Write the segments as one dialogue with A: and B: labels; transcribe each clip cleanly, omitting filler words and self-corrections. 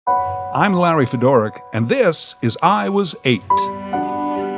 A: I'm Larry Fedoruk, and this is I Was 8,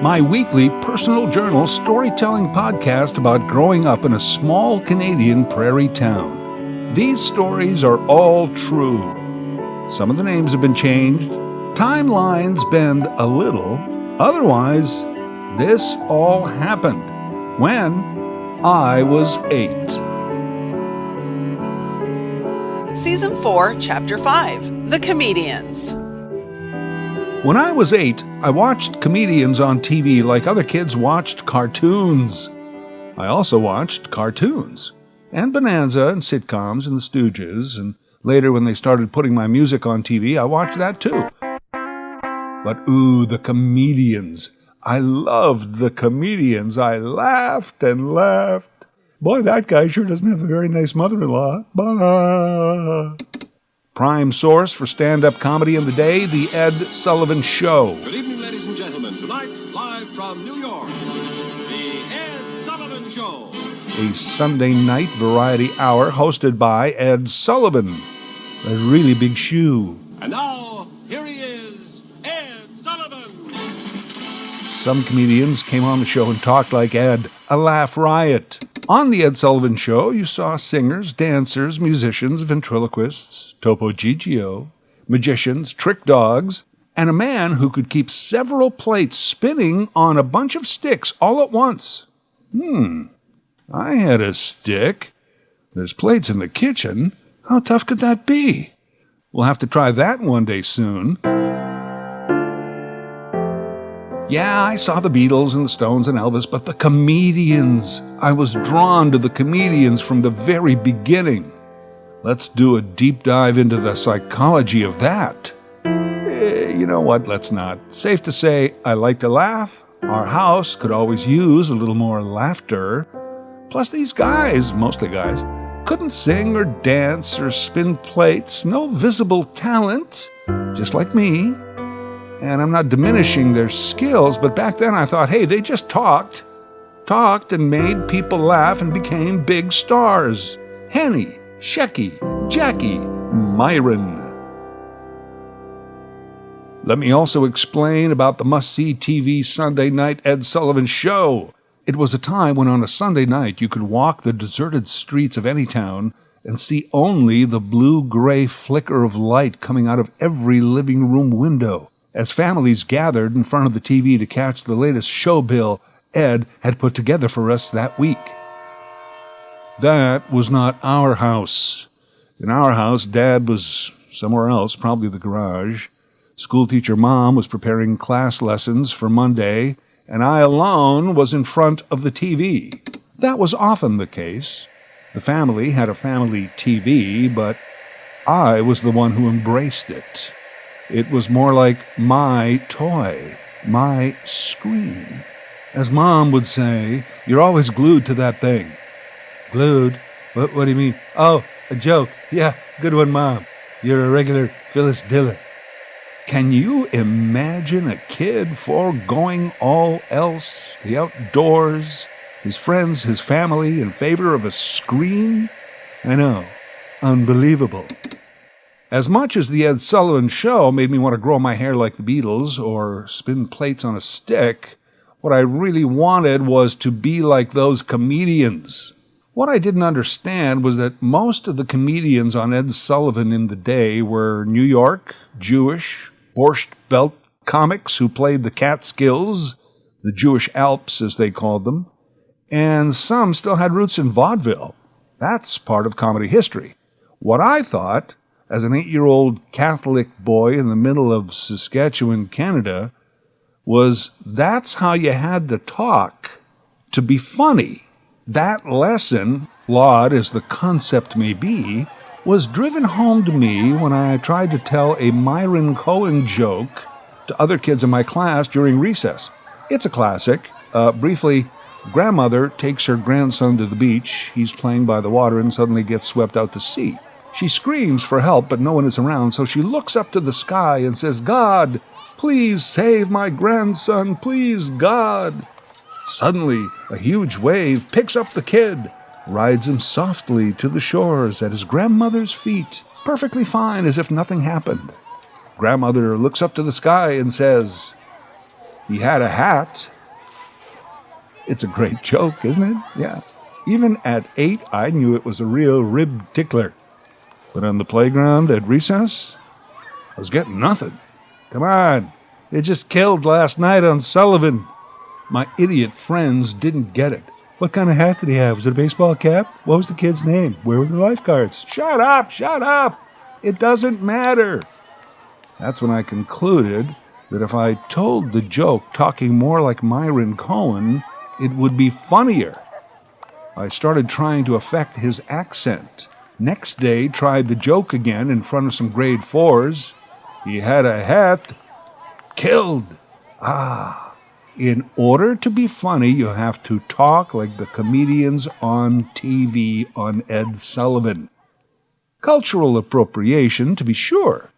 A: my weekly personal journal storytelling podcast about growing up in a small Canadian prairie town. These stories are all true. Some of the names have been changed, timelines bend a little. Otherwise, this all happened when I was 8.
B: Season 4, Chapter 5, The Comedians.
A: When I was 8, I watched comedians on TV like other kids watched cartoons. I also watched cartoons, and Bonanza and sitcoms and the Stooges, and later when they started putting my music on TV, I watched that too. But the comedians. I loved the comedians. I laughed and laughed. Boy, that guy sure doesn't have a very nice mother-in-law. Bah. Prime source for stand-up comedy in the day, The Ed Sullivan Show.
C: Good evening, ladies and gentlemen. Tonight, live from New York, The Ed Sullivan Show.
A: A Sunday night variety hour hosted by Ed Sullivan. A really big shoe.
C: And now, here he is, Ed Sullivan.
A: Some comedians came on the show and talked like Ed. A laugh riot. On The Ed Sullivan Show, you saw singers, dancers, musicians, ventriloquists, Topo Gigio, magicians, trick dogs, and a man who could keep several plates spinning on a bunch of sticks all at once. I had a stick. There's plates in the kitchen. How tough could that be? We'll have to try that one day soon. Yeah, I saw the Beatles and the Stones and Elvis, but the comedians. I was drawn to the comedians from the very beginning. Let's do a deep dive into the psychology of that. You know what? Let's not. Safe to say, I like to laugh. Our house could always use a little more laughter. Plus these guys, mostly guys, couldn't sing or dance or spin plates. No visible talent, just like me. And I'm not diminishing their skills, but back then I thought, hey, they just talked and made people laugh and became big stars. Henny, Shecky, Jackie, Myron. Let me also explain about the must-see TV Sunday night Ed Sullivan Show. It was a time when on a Sunday night you could walk the deserted streets of any town and see only the blue-gray flicker of light coming out of every living room window, as families gathered in front of the TV to catch the latest show bill Ed had put together for us that week. That was not our house. In our house, Dad was somewhere else, probably the garage. Schoolteacher Mom was preparing class lessons for Monday, and I alone was in front of the TV. That was often the case. The family had a family TV, but I was the one who embraced it. It was more like my toy, my screen. As Mom would say, you're always glued to that thing. Glued? What do you mean? Oh, a joke. Yeah, good one, Mom. You're a regular Phyllis Diller. Can you imagine a kid foregoing all else, the outdoors, his friends, his family, in favor of a screen? I know. Unbelievable. As much as the Ed Sullivan Show made me want to grow my hair like the Beatles or spin plates on a stick, what I really wanted was to be like those comedians. What I didn't understand was that most of the comedians on Ed Sullivan in the day were New York, Jewish, Borscht Belt comics who played the Catskills, the Jewish Alps as they called them, and some still had roots in vaudeville. That's part of comedy history. What I thought, as an 8-year-old Catholic boy in the middle of Saskatchewan, Canada, was that's how you had to talk to be funny. That lesson, flawed as the concept may be, was driven home to me when I tried to tell a Myron Cohen joke to other kids in my class during recess. It's a classic. Briefly, grandmother takes her grandson to the beach. He's playing by the water and suddenly gets swept out to sea. She screams for help, but no one is around, so she looks up to the sky and says, "God, please save my grandson, please, God." Suddenly, a huge wave picks up the kid, rides him softly to the shores at his grandmother's feet, perfectly fine as if nothing happened. Grandmother looks up to the sky and says, "He had a hat." It's a great joke, isn't it? Yeah. Even at 8, I knew it was a real rib tickler. But on the playground at recess, I was getting nothing. Come on, it just killed last night on Sullivan. My idiot friends didn't get it. What kind of hat did he have? Was it a baseball cap? What was the kid's name? Where were the lifeguards? Shut up, shut up! It doesn't matter. That's when I concluded that if I told the joke talking more like Myron Cohen, it would be funnier. I started trying to affect his accent. Next day, tried the joke again in front of some grade 4s. He had a hat. Killed. In order to be funny, you have to talk like the comedians on TV on Ed Sullivan. Cultural appropriation, to be sure.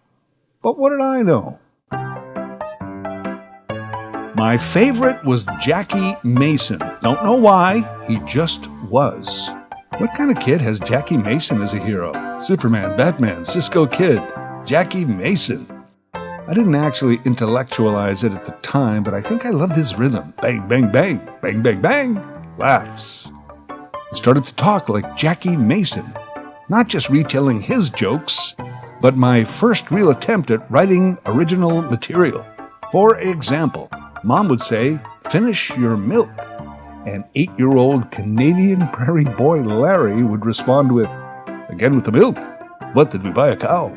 A: But what did I know? My favorite was Jackie Mason. Don't know why, he just was. What kind of kid has Jackie Mason as a hero? Superman, Batman, Cisco Kid, Jackie Mason. I didn't actually intellectualize it at the time, but I think I loved his rhythm. Bang, bang, bang, bang, bang, bang, laughs. I started to talk like Jackie Mason, not just retelling his jokes, but my first real attempt at writing original material. For example, Mom would say, "Finish your milk." And 8-year-old Canadian prairie boy Larry would respond with, "Again with the milk? What, did we buy a cow?"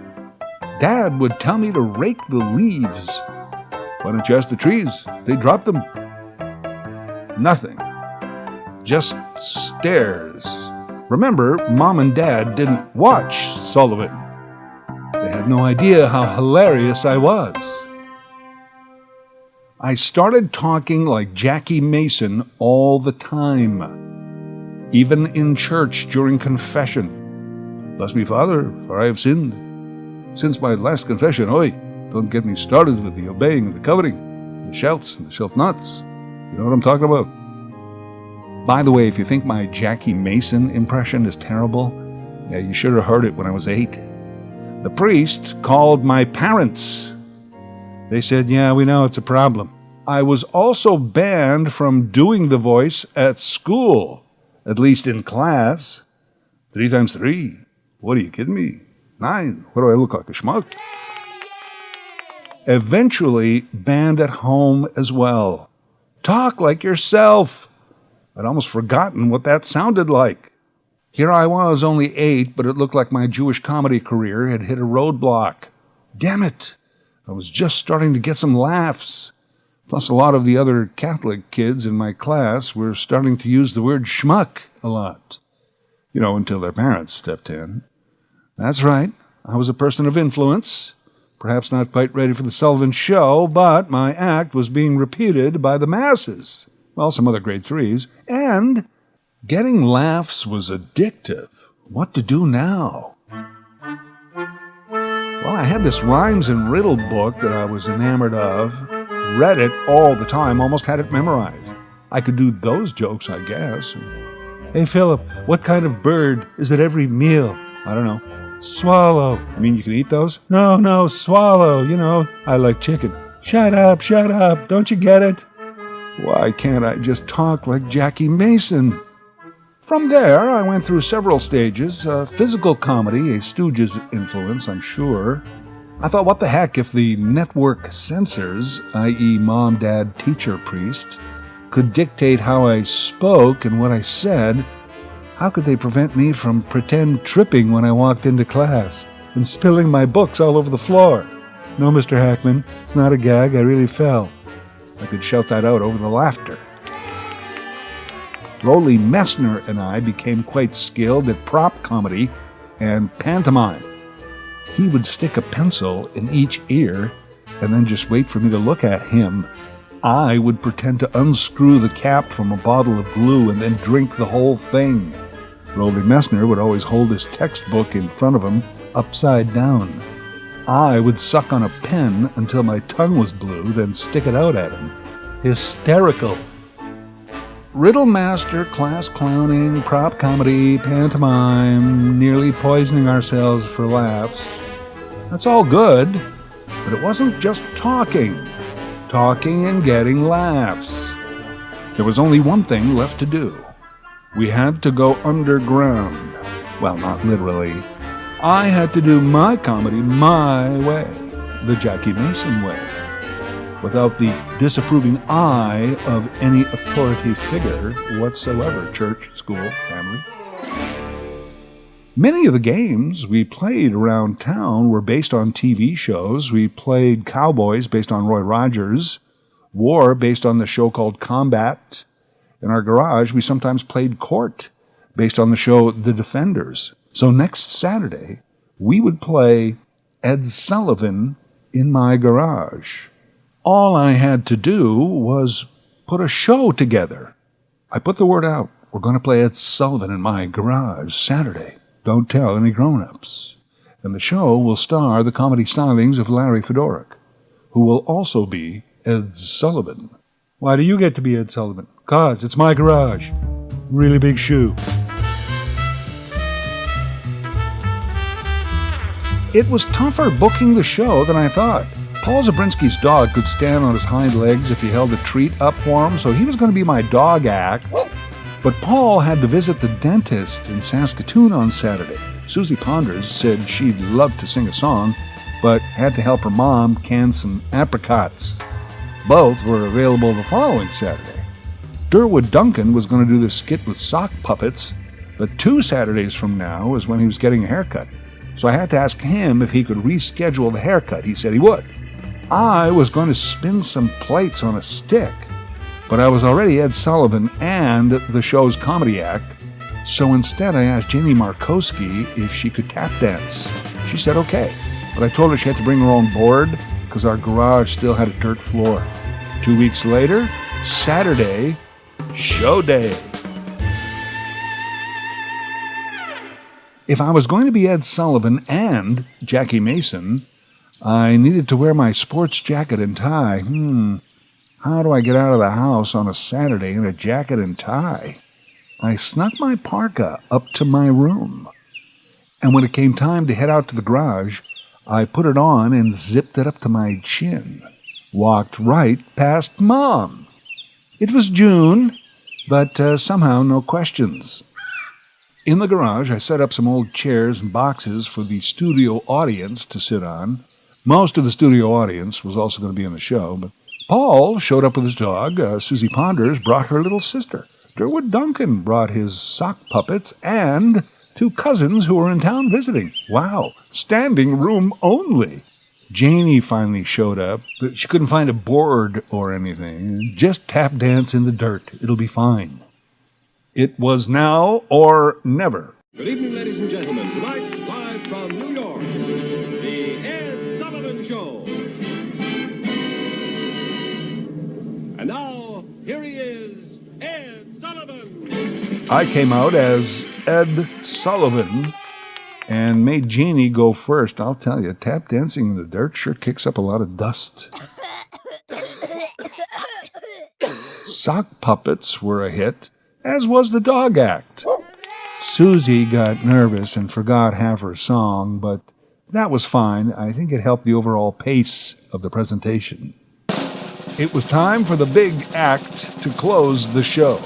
A: Dad would tell me to rake the leaves. "Why don't you ask the trees? They dropped them." Nothing. Just stares. Remember, Mom and Dad didn't watch Sullivan. They had no idea how hilarious I was. I started talking like Jackie Mason all the time. Even in church during confession. "Bless me, Father, for I have sinned. Since my last confession, don't get me started with the obeying and the coveting, the shouts and the shalt nots. You know what I'm talking about?" By the way, if you think my Jackie Mason impression is terrible, yeah, you should have heard it when I was 8. The priest called my parents. They said, "Yeah, we know it's a problem." I was also banned from doing the voice at school, at least in class. 3 times 3. What, are you kidding me? 9. What, do I look like, a schmuck? Eventually banned at home as well. Talk like yourself. I'd almost forgotten what that sounded like. Here I was, only 8, but it looked like my Jewish comedy career had hit a roadblock. Damn it! I was just starting to get some laughs. Plus, a lot of the other Catholic kids in my class were starting to use the word schmuck a lot. You know, until their parents stepped in. That's right, I was a person of influence. Perhaps not quite ready for the Sullivan Show, but my act was being repeated by the masses. Well, some other grade 3s. And getting laughs was addictive. What to do now? Well, I had this rhymes and riddle book that I was enamored of. Read it all the time, almost had it memorized. I could do those jokes, I guess. "Hey, Philip, what kind of bird is at every meal?" "I don't know." "Swallow." "I mean, you can eat those?" No, swallow. You know, I like chicken." Shut up, don't you get it?" Why can't I just talk like Jackie Mason? From there, I went through several stages. Physical comedy, a Stooges influence, I'm sure. I thought, what the heck if the network censors, i.e. mom, dad, teacher, priest, could dictate how I spoke and what I said? How could they prevent me from pretend tripping when I walked into class and spilling my books all over the floor? "No, Mr. Hackman, it's not a gag, I really fell." I could shout that out over the laughter. Rolly Messner and I became quite skilled at prop comedy and pantomime. He would stick a pencil in each ear and then just wait for me to look at him. I would pretend to unscrew the cap from a bottle of glue and then drink the whole thing. Rolly Messner would always hold his textbook in front of him, upside down. I would suck on a pen until my tongue was blue, then stick it out at him. Hysterical. Riddle master, class clowning, prop comedy, pantomime, nearly poisoning ourselves for laughs. That's all good, But it wasn't just talking and getting laughs. There was only one thing left to do. We had to go underground. Well, not literally. I had to do my comedy my way, the Jackie Mason way, without the disapproving eye of any authority figure whatsoever, church, school, family. Many of the games we played around town were based on TV shows. We played Cowboys based on Roy Rogers, War based on the show called Combat. In our garage, we sometimes played Court based on the show The Defenders. So next Saturday, we would play Ed Sullivan in my garage. All I had to do was put a show together. I put the word out. We're going to play Ed Sullivan in my garage Saturday. Don't tell any grown-ups. And the show will star the comedy stylings of Larry Fedoruk, who will also be Ed Sullivan. Why do you get to be Ed Sullivan? 'Cause it's my garage. Really big shoe. It was tougher booking the show than I thought. Paul Zabrisky's dog could stand on his hind legs if you held a treat up for him, so he was going to be my dog act. But Paul had to visit the dentist in Saskatoon on Saturday. Susie Ponders said she'd love to sing a song, but had to help her mom can some apricots. Both were available the following Saturday. Durwood Duncan was going to do this skit with sock puppets, but 2 Saturdays from now is when he was getting a haircut. So I had to ask him if he could reschedule the haircut. He said he would. I was going to spin some plates on a stick, but I was already Ed Sullivan and the show's comedy act, so instead I asked Janie Markowski if she could tap dance. She said okay, but I told her she had to bring her own board because our garage still had a dirt floor. 2 weeks later, Saturday, show day. If I was going to be Ed Sullivan and Jackie Mason, I needed to wear my sports jacket and tie. How do I get out of the house on a Saturday in a jacket and tie? I snuck my parka up to my room. And when it came time to head out to the garage, I put it on and zipped it up to my chin. Walked right past Mom. It was June, but somehow no questions. In the garage, I set up some old chairs and boxes for the studio audience to sit on. Most of the studio audience was also going to be in the show, but Paul showed up with his dog. Susie Ponders brought her little sister. Durwood Duncan brought his sock puppets and 2 cousins who were in town visiting. Wow, standing room only. Janie finally showed up, but she couldn't find a board or anything. Just tap dance in the dirt. It'll be fine. It was now or never.
C: Good evening, ladies and gentlemen. Tonight, live from New York, the Ed Sullivan Show. And now, here he is, Ed Sullivan.
A: I came out as Ed Sullivan and made Janie go first. I'll tell you, tap dancing in the dirt sure kicks up a lot of dust. Sock puppets were a hit, as was the dog act. Susie got nervous and forgot half her song, but that was fine. I think it helped the overall pace of the presentation. It was time for the big act to close the show.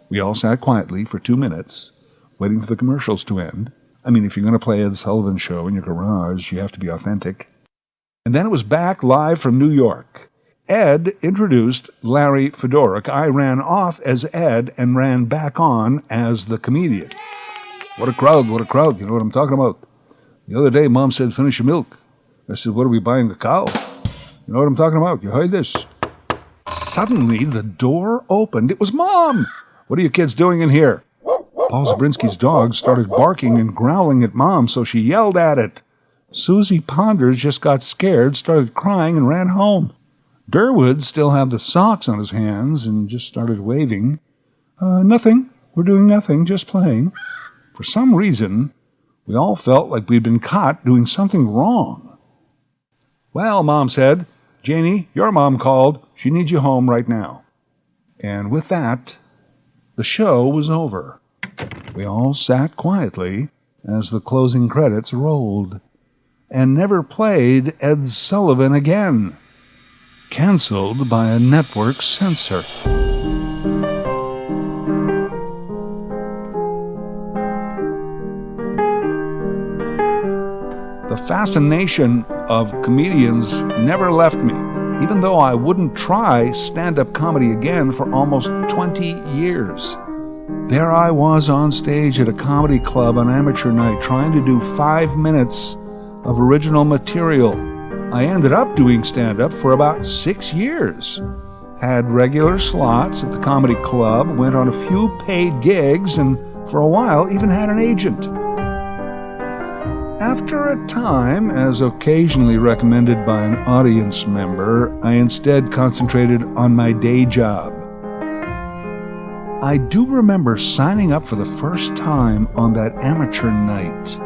A: We all sat quietly for 2 minutes, waiting for the commercials to end. I mean, if you're going to play Ed Sullivan Show in your garage, you have to be authentic. And then it was back live from New York. Ed introduced Larry Fedoruk. I ran off as Ed and ran back on as the comedian. What a crowd, what a crowd. You know what I'm talking about? The other day, Mom said, finish your milk. I said, what are we buying, a cow? You know what I'm talking about? You heard this? Suddenly, the door opened. It was Mom. What are you kids doing in here? Paul Zabrisky's dog started barking and growling at Mom, so she yelled at it. Susie Ponders just got scared, started crying, and ran home. Durwood still had the socks on his hands and just started waving. Nothing. We're doing nothing, just playing. For some reason, we all felt like we'd been caught doing something wrong. Well, Mom said, Janie, your mom called. She needs you home right now. And with that, the show was over. We all sat quietly as the closing credits rolled. and never played Ed Sullivan again. Cancelled by a network censor. The fascination of comedians never left me, even though I wouldn't try stand-up comedy again for almost 20 years. There I was on stage at a comedy club on amateur night trying to do 5 minutes of original material. I ended up doing stand-up for about 6 years. Had regular slots at the comedy club, went on a few paid gigs, and for a while even had an agent. After a time, as occasionally recommended by an audience member, I instead concentrated on my day job. I do remember signing up for the first time on that amateur night,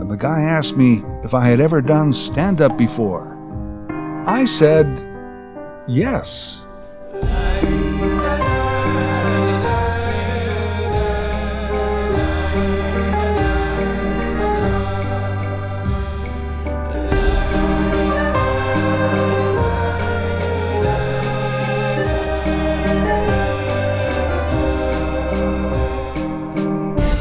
A: and the guy asked me if I had ever done stand-up before. I said, yes.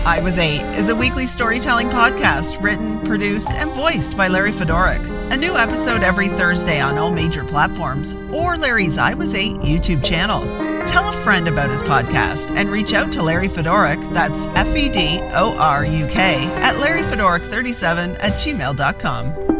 B: I Was 8 is a weekly storytelling podcast written, produced, and voiced by Larry Fedoruk. A new episode every Thursday on all major platforms or Larry's I Was 8 YouTube channel. Tell a friend about his podcast and reach out to Larry Fedoruk, that's Fedoruk, at LarryFedoruk37@gmail.com.